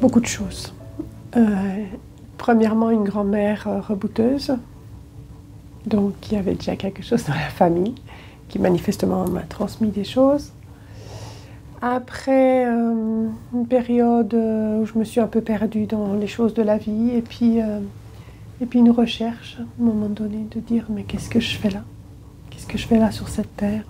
Beaucoup de choses. Premièrement, une grand-mère rebouteuse, donc qui avait déjà quelque chose dans la famille, qui manifestement m'a transmis des choses. Après, une période où je me suis un peu perdue dans les choses de la vie, et puis une recherche, à un moment donné, de dire « mais qu'est-ce que je fais là? Qu'est-ce que je fais là sur cette terre ?»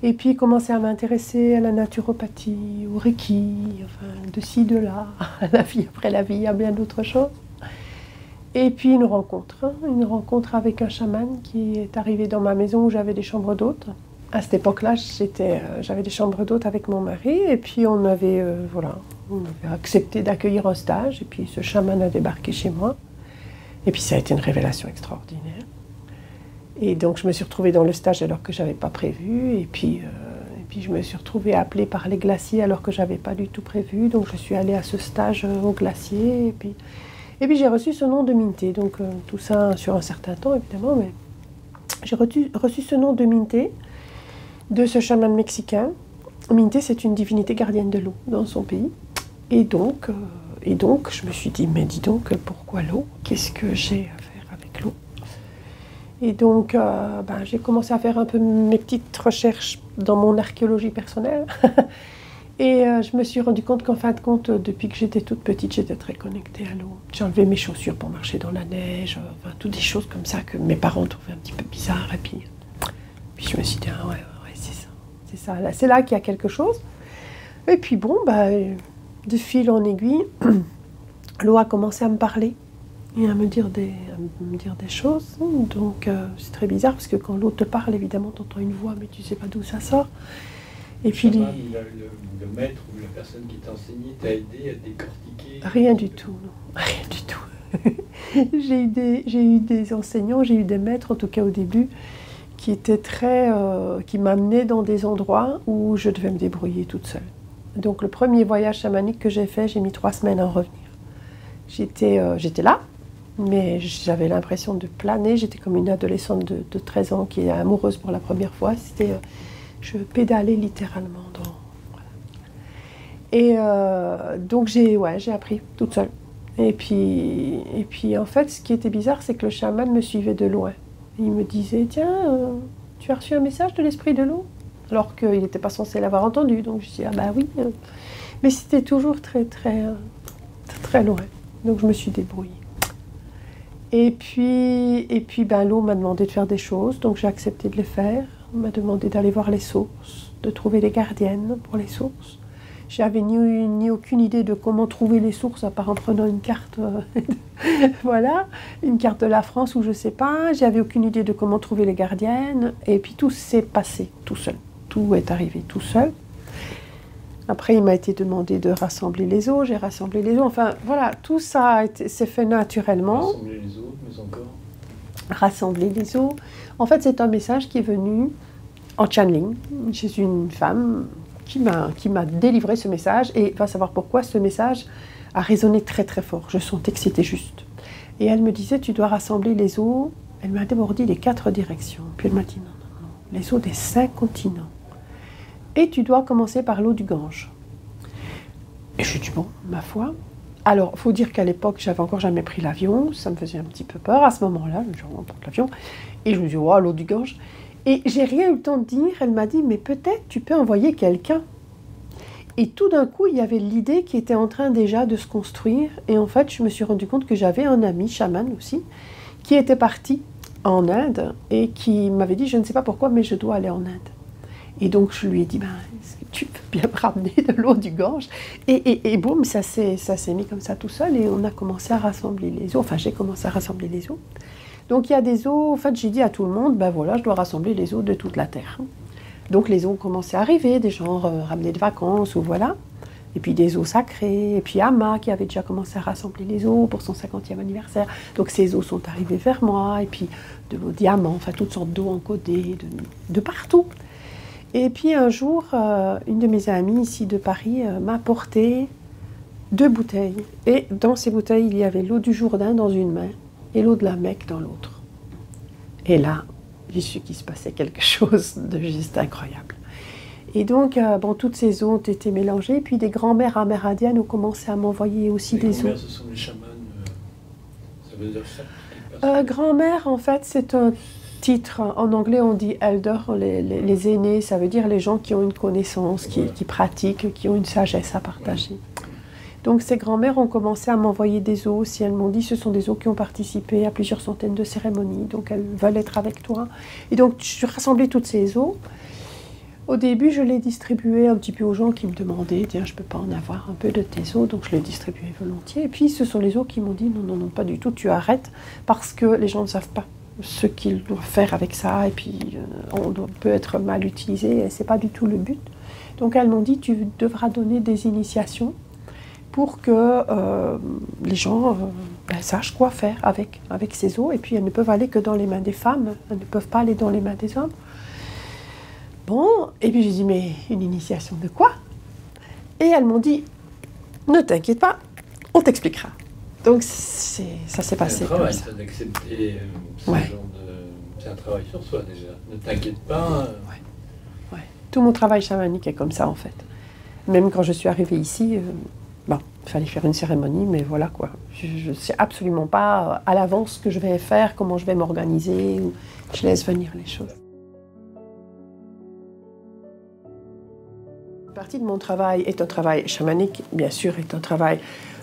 Et puis commencer à m'intéresser à la naturopathie, au Reiki, enfin, de ci, de là, à la vie après la vie, à bien d'autres choses. Et puis une rencontre avec un chaman qui est arrivé dans ma maison où j'avais des chambres d'hôtes. À cette époque-là, j'avais des chambres d'hôtes avec mon mari, et puis on avait accepté d'accueillir un stage, et puis ce chaman a débarqué chez moi. Et puis ça a été une révélation extraordinaire. Et donc je me suis retrouvée dans le stage alors que je n'avais pas prévu, et puis je me suis retrouvée appelée par les glaciers alors que je n'avais pas du tout prévu. Donc je suis allée à ce stage au glacier, et puis j'ai reçu ce nom de Minté. Donc tout ça sur un certain temps évidemment, mais j'ai reçu ce nom de Minté de ce chaman mexicain. Minté, c'est une divinité gardienne de l'eau dans son pays. Et donc je me suis dit, mais dis donc, pourquoi l'eau? Qu'est-ce que j'ai à faire avec l'eau? Et donc, j'ai commencé à faire un peu mes petites recherches dans mon archéologie personnelle. Et je me suis rendu compte qu'en fin de compte, depuis que j'étais toute petite, j'étais très connectée à l'eau. J'enlevais mes chaussures pour marcher dans la neige, enfin, toutes des choses comme ça que mes parents trouvaient un petit peu bizarres. Et puis je me suis dit, ah ouais, c'est ça. C'est là qu'il y a quelque chose. Et puis bon, de fil en aiguille, l'eau a commencé à me parler et à me dire des choses. Donc c'est très bizarre parce que quand l'eau te parle, évidemment, tu entends une voix, mais tu ne sais pas d'où ça sort. Et puis le maître ou la personne qui t'a enseigné t'a aidé à décortiquer? Rien du tout, non. Rien du tout. J'ai eu des enseignants, j'ai eu des maîtres, en tout cas au début, qui étaient qui m'amenaient dans des endroits où je devais me débrouiller toute seule. Donc le premier voyage chamanique que j'ai fait, j'ai mis 3 semaines à en revenir. J'étais là, mais j'avais l'impression de planer. J'étais comme une adolescente de 13 ans qui est amoureuse pour la première fois. Je pédalais littéralement. Et donc j'ai appris toute seule. Et puis en fait, ce qui était bizarre, c'est que le chaman me suivait de loin. Il me disait, tiens, tu as reçu un message de l'esprit de l'eau? Alors qu'il n'était pas censé l'avoir entendu. Donc je dis, ah bah oui. Mais c'était toujours très, très, très loin. Donc je me suis débrouillée. Et puis l'eau m'a demandé de faire des choses, donc j'ai accepté de les faire. On m'a demandé d'aller voir les sources, de trouver des gardiennes pour les sources. J'avais ni aucune idée de comment trouver les sources, à part en prenant une carte, voilà, une carte de la France ou je sais pas. J'avais aucune idée de comment trouver les gardiennes. Et puis tout s'est passé tout seul. Tout est arrivé tout seul. Après, il m'a été demandé de rassembler les eaux. J'ai rassemblé les eaux. Enfin, voilà, tout ça s'est fait naturellement. Rassembler les eaux, mais encore? Rassembler les eaux. En fait, c'est un message qui est venu en channeling. J'ai une femme qui m'a délivré ce message, et va savoir pourquoi ce message a résonné très très fort. Je sentais que c'était juste. Et elle me disait, tu dois rassembler les eaux. Elle m'a débordi les 4 directions. Puis elle m'a dit, non, les eaux des 5 continents. Et tu dois commencer par l'eau du Gange. Et je dis, bon, ma foi. Alors, il faut dire qu'à l'époque, j'avais encore jamais pris l'avion. Ça me faisait un petit peu peur à ce moment-là. Je me dis, on prend l'avion. Et je me dis, oh, l'eau du Gange. Et j'ai rien eu le temps de dire. Elle m'a dit, mais peut-être tu peux envoyer quelqu'un. Et tout d'un coup, il y avait l'idée qui était en train déjà de se construire. Et en fait, je me suis rendu compte que j'avais un ami, chaman aussi, qui était parti en Inde et qui m'avait dit, je ne sais pas pourquoi, mais je dois aller en Inde. Et donc, je lui ai dit, est-ce que tu peux bien me ramener de l'eau du Gange? Et boum, ça s'est mis comme ça tout seul, et on a commencé à rassembler les eaux. Enfin, j'ai commencé à rassembler les eaux. Donc, il y a des eaux, en fait, j'ai dit à tout le monde, voilà, je dois rassembler les eaux de toute la Terre. Donc, les eaux ont commencé à arriver, des gens ramenés de vacances, ou voilà. Et puis, des eaux sacrées, et puis Ama, qui avait déjà commencé à rassembler les eaux pour son 50e anniversaire. Donc, ces eaux sont arrivées vers moi, et puis de l'eau diamant, enfin, toutes sortes d'eau encodées, de partout. Et puis un jour, une de mes amies ici de Paris m'a apporté 2 bouteilles. Et dans ces bouteilles, il y avait l'eau du Jourdain dans une main et l'eau de la Mecque dans l'autre. Et là, j'ai su qu'il se passait quelque chose de juste incroyable. Et donc, bon, toutes ces eaux ont été mélangées. Puis des grands-mères amérindiennes ont commencé à m'envoyer aussi des eaux. Les grands-mères, ce sont les chamans, ça veut dire ça? Grand-mère, en fait, c'est un titre. En anglais, on dit elder, les aînés. Ça veut dire les gens qui ont une connaissance, qui pratiquent, qui ont une sagesse à partager. Donc ces grands-mères ont commencé à m'envoyer des os. Si elles m'ont dit, ce sont des os qui ont participé à plusieurs centaines de cérémonies. Donc elles veulent être avec toi. Et donc je rassemblais toutes ces os. Au début, je les distribuais un petit peu aux gens qui me demandaient, tiens, je peux pas en avoir un peu de tes os, donc je les distribuais volontiers. Et puis ce sont les os qui m'ont dit, non, non, non, pas du tout, tu arrêtes, parce que les gens ne savent pas ce qu'ils doivent faire avec ça, et puis on peut être mal utilisé, et c'est pas du tout le but. Donc elles m'ont dit, tu devras donner des initiations pour que les gens sachent quoi faire avec ces os, et puis elles ne peuvent aller que dans les mains des femmes, elles ne peuvent pas aller dans les mains des hommes. Bon, et puis j'ai dit, mais une initiation de quoi? Et elles m'ont dit, ne t'inquiète pas, on t'expliquera. Donc ça s'est passé comme ça. C'est un travail, d'accepter ce genre de... C'est un travail sur soi déjà, ne t'inquiète pas. Ouais. Tout mon travail chamanique est comme ça en fait. Même quand je suis arrivée ici, bon, il fallait faire une cérémonie, mais voilà quoi. Je ne sais absolument pas à l'avance ce que je vais faire, comment je vais m'organiser, je laisse venir les choses. Une partie de mon travail est un travail chamanique, bien sûr, est un travail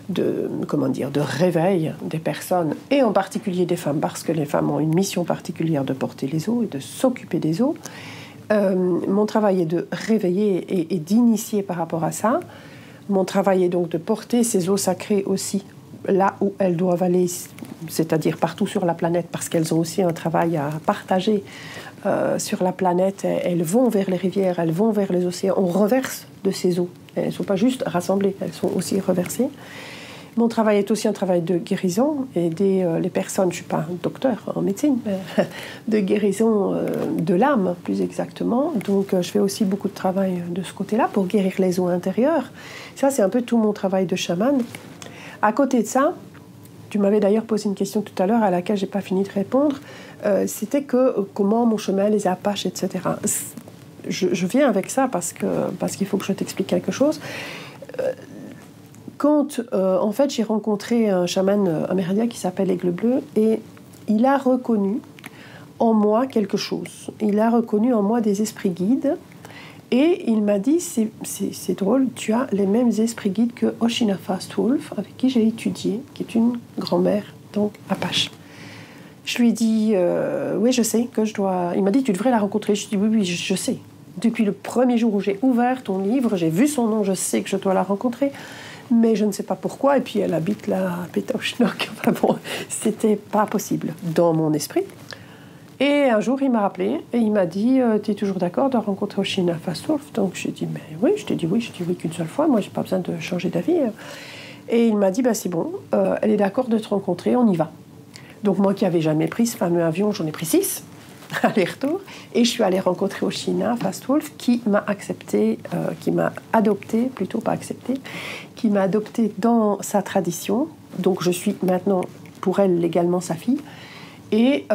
de réveil des personnes, et en particulier des femmes, parce que les femmes ont une mission particulière de porter les eaux et de s'occuper des eaux. Mon travail est de réveiller et d'initier par rapport à ça. Mon travail est donc de porter ces eaux sacrées aussi là où elles doivent aller, c'est-à-dire partout sur la planète, parce qu'elles ont aussi un travail à partager sur la planète. Elles vont vers les rivières, elles vont vers les océans. On reverse de ces eaux. Elles ne sont pas juste rassemblées, elles sont aussi reversées. Mon travail est aussi un travail de guérison, aider les personnes, je ne suis pas un docteur en médecine, mais de guérison de l'âme, plus exactement. Donc je fais aussi beaucoup de travail de ce côté-là pour guérir les eaux intérieures. Ça, c'est un peu tout mon travail de chaman. À côté de ça, tu m'avais d'ailleurs posé une question tout à l'heure à laquelle je n'ai pas fini de répondre. C'était comment mon chemin, les Apaches, etc. Je viens avec ça parce qu'il faut que je t'explique quelque chose. En fait, j'ai rencontré un chaman amérindien qui s'appelle Aigle Bleu, et il a reconnu en moi quelque chose. Il a reconnu en moi des esprits guides, et il m'a dit, c'est drôle, tu as les mêmes esprits guides que Oshina Fastwolf, avec qui j'ai étudié, qui est une grand-mère, donc Apache. Je lui ai dit, oui, je sais que je dois... Il m'a dit, tu devrais la rencontrer. Je lui ai dit, oui, je sais. Depuis le premier jour où j'ai ouvert ton livre, j'ai vu son nom, je sais que je dois la rencontrer. Mais je ne sais pas pourquoi, et puis elle habite là à Pétaouchnok. Enfin bon, c'était pas possible dans mon esprit. Et un jour, il m'a rappelé et il m'a dit, tu es toujours d'accord de rencontrer Oshina Fastwolf? Donc j'ai dit, mais oui, je t'ai dit oui qu'une seule fois, moi j'ai pas besoin de changer d'avis. Et il m'a dit, c'est bon, elle est d'accord de te rencontrer, on y va. Donc moi qui n'avais jamais pris ce fameux avion, j'en ai pris 6, aller-retour, et je suis allée rencontrer Oshina Fastwolf, qui m'a accepté, qui m'a adopté, plutôt pas accepté, qui m'a adopté dans sa tradition. Donc je suis maintenant pour elle légalement sa fille, et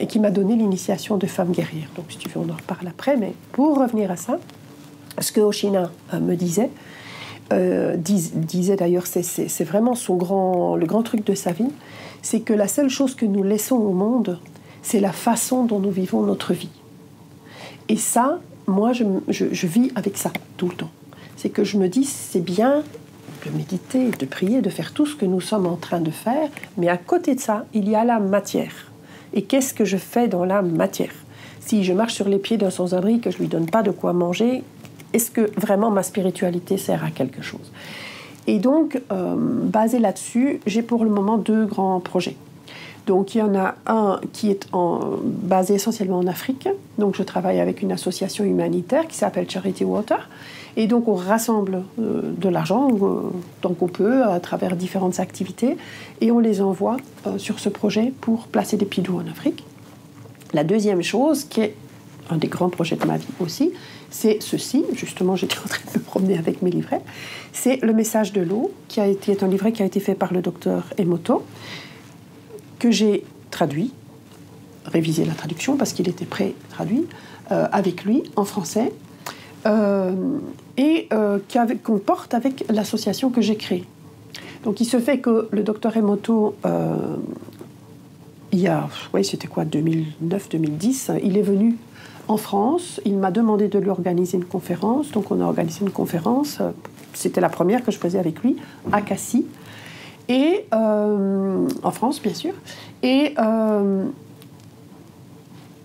qui m'a donné l'initiation de femme guerrière. Donc si tu veux, on en reparle après, mais pour revenir à ça, ce que Oshina me disait, disait d'ailleurs, c'est vraiment le grand truc de sa vie, c'est que la seule chose que nous laissons au monde, c'est la façon dont nous vivons notre vie. Et ça, moi, je vis avec ça tout le temps. C'est que je me dis, c'est bien de méditer, de prier, de faire tout ce que nous sommes en train de faire, mais à côté de ça, il y a la matière. Et qu'est-ce que je fais dans la matière? Si je marche sur les pieds d'un sans-abri, que je ne lui donne pas de quoi manger, est-ce que vraiment ma spiritualité sert à quelque chose? Et donc, basé là-dessus, j'ai pour le moment 2 grands projets. Donc il y en a un qui est basé essentiellement en Afrique. Donc je travaille avec une association humanitaire qui s'appelle Charity Water. Et donc on rassemble de l'argent tant qu'on peut à travers différentes activités, et on les envoie sur ce projet pour placer des pieds d'eau en Afrique. La deuxième chose, qui est un des grands projets de ma vie aussi, c'est ceci. Justement, j'étais en train de me promener avec mes livrets. C'est le message de l'eau, qui est un livret qui a été fait par le docteur Emoto, que j'ai traduit, révisé la traduction parce qu'il était pré-traduit, avec lui en français. qu'on porte avec l'association que j'ai créée. Donc il se fait que le docteur Emoto, c'était quoi, 2009-2010, il est venu en France, il m'a demandé de lui organiser une conférence, donc on a organisé une conférence, c'était la première que je faisais avec lui, à Cassis, et, en France bien sûr, et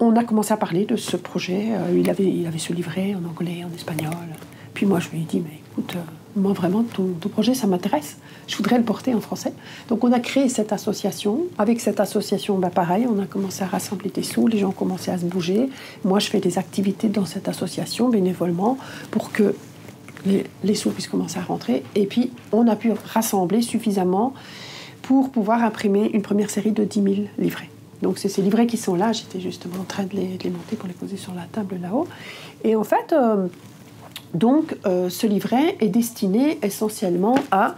on a commencé à parler de ce projet, il avait ce livret en anglais, en espagnol, puis moi je lui ai dit, mais écoute, moi vraiment ton projet ça m'intéresse, je voudrais le porter en français. Donc on a créé cette association. Avec cette association, pareil, on a commencé à rassembler des sous, les gens ont commencé à se bouger. Moi je fais des activités dans cette association bénévolement pour que les sous puissent commencer à rentrer. Et puis on a pu rassembler suffisamment pour pouvoir imprimer une première série de 10 000 livrets. Donc c'est ces livrets qui sont là, j'étais justement en train de les monter pour les poser sur la table là-haut. Et en fait, ce livret est destiné essentiellement à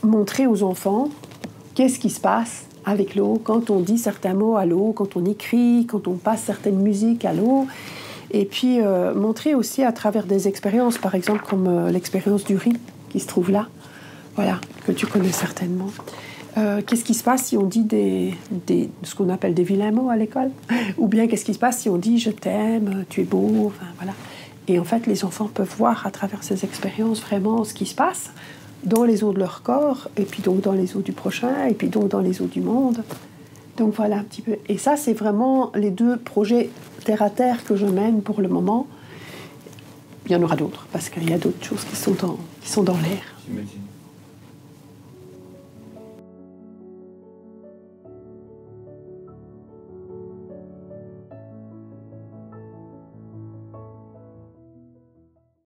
montrer aux enfants qu'est-ce qui se passe avec l'eau, quand on dit certains mots à l'eau, quand on écrit, quand on passe certaines musiques à l'eau. Et puis montrer aussi à travers des expériences, par exemple comme l'expérience du riz qui se trouve là, voilà, que tu connais certainement. Qu'est-ce qui se passe si on dit ce qu'on appelle des vilains mots à l'école? Ou bien qu'est-ce qui se passe si on dit « je t'aime »,« tu es beau », enfin voilà. Et en fait, les enfants peuvent voir à travers ces expériences vraiment ce qui se passe dans les eaux de leur corps, et puis donc dans les eaux du prochain, et puis donc dans les eaux du monde. Donc voilà un petit peu. Et ça, c'est vraiment les deux projets terre à terre que je mène pour le moment. Il y en aura d'autres, parce qu'il y a d'autres choses qui sont dans l'air. J'imagine.